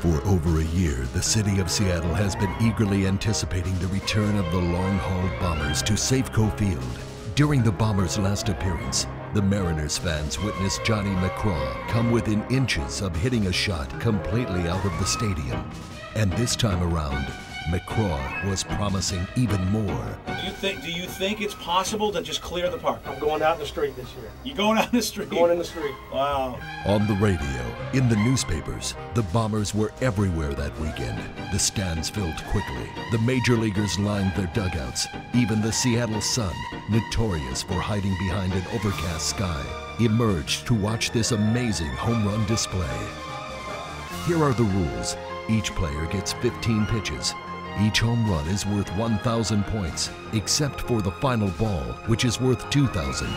For over a year, the city of Seattle has been eagerly anticipating the return of the long-haul Bombers to Safeco Field. During the Bombers' last appearance, the Mariners fans witnessed Johnny McCraw come within inches of hitting a shot completely out of the stadium. And this time around, McCraw was promising even more. Do you think it's possible to just clear the park? I'm going out in the street this year. You going out in the street? Going in the street. Wow. On the radio, in the newspapers, the Bombers were everywhere that weekend. The stands filled quickly. The major leaguers lined their dugouts. Even the Seattle Sun, notorious for hiding behind an overcast sky, emerged to watch this amazing home run display. Here are the rules. Each player gets 15 pitches. Each home run is worth 1,000 points, except for the final ball, which is worth 2,000.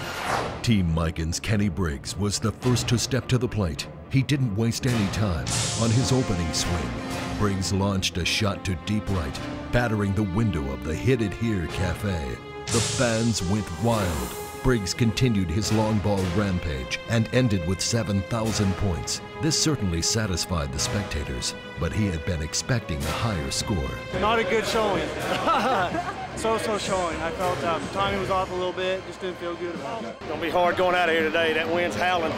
Team Mican's Kenny Briggs was the first to step to the plate. He didn't waste any time. On his opening swing, Briggs launched a shot to deep right, battering the window of the Hit It Here Cafe. The fans went wild. Briggs continued his long ball rampage and ended with 7,000 points. This certainly satisfied the spectators, but he had been expecting a higher score. Not a good showing. So showing. I felt timing was off a little bit, just didn't feel good about it. Gonna be hard going out of here today. That wind's howling.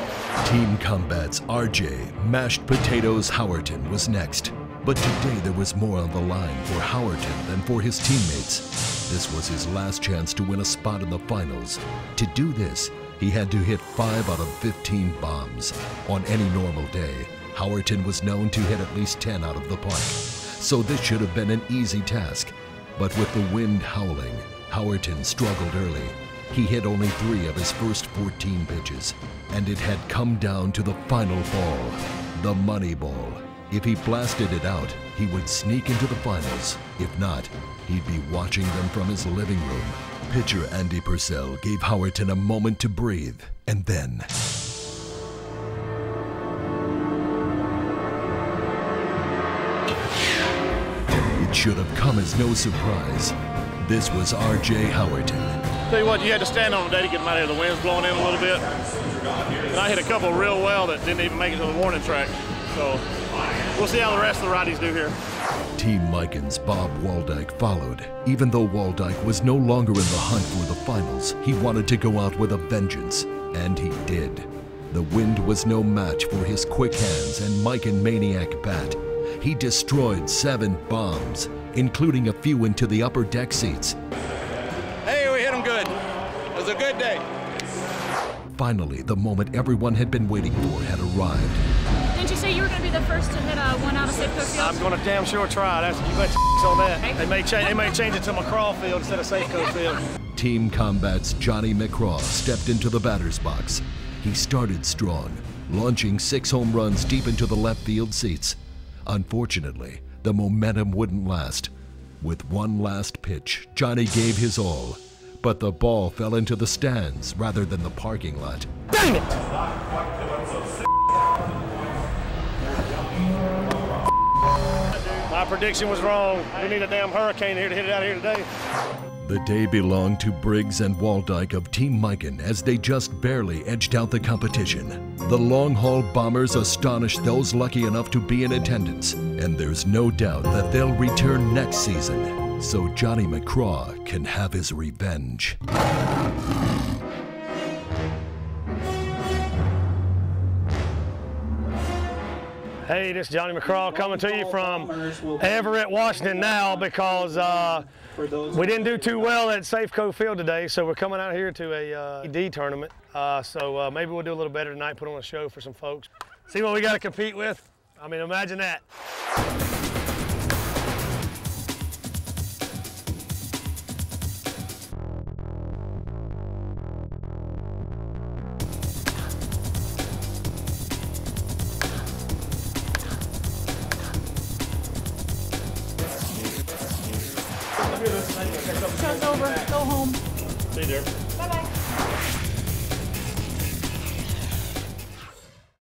Team Combat's RJ Mashed Potatoes Howerton was next. But today there was more on the line for Howerton than for his teammates. This was his last chance to win a spot in the finals. To do this, he had to hit 5 out of 15 bombs. On any normal day, Howerton was known to hit at least 10 out of the park. So this should have been an easy task. But with the wind howling, Howerton struggled early. He hit only 3 of his first 14 pitches, and it had come down to the final ball, the money ball. If he blasted it out, he would sneak into the finals. If not, he'd be watching them from his living room. Pitcher Andy Purcell gave Howerton a moment to breathe, and then... It should have come as no surprise. This was R.J. Howerton. Tell you what, you had to stand on today to get them out of here. The wind's blowing in a little bit. And I hit a couple real well that didn't even make it to the warning track. So we'll see how the rest of the righties do here. Team Mican's Bob Waldyke followed. Even though Waldyke was no longer in the hunt for the finals, he wanted to go out with a vengeance, and he did. The wind was no match for his quick hands and Mican maniac bat. He destroyed 7 bombs, including a few into the upper deck seats. Hey, we hit them good. It was a good day. Finally, the moment everyone had been waiting for had arrived. Didn't you say you were going to be the first to hit one out of Safeco Field? I'm going to damn sure try. That's, you bet on that. Okay. They may change it to McCraw Field instead of Safeco Field. Team Combat's Johnny McCraw stepped into the batter's box. He started strong, launching 6 home runs deep into the left field seats. Unfortunately, the momentum wouldn't last. With one last pitch, Johnny gave his all, but the ball fell into the stands rather than the parking lot. Dang it! My prediction was wrong. We need a damn hurricane here to hit it out of here today. The day belonged to Briggs and Waldyke of Team Mican as they just barely edged out the competition. The long-haul Bombers astonished those lucky enough to be in attendance, and there's no doubt that they'll return next season, so Johnny McCraw can have his revenge. Hey, this is Johnny McCraw coming to you from Everett, Washington now because we didn't do too well at Safeco Field today, so we're coming out here to a D tournament. So maybe we'll do a little better tonight, put on a show for some folks. See what we got to compete with? I mean, imagine that. Show's over. Go home. See you there. Bye-bye.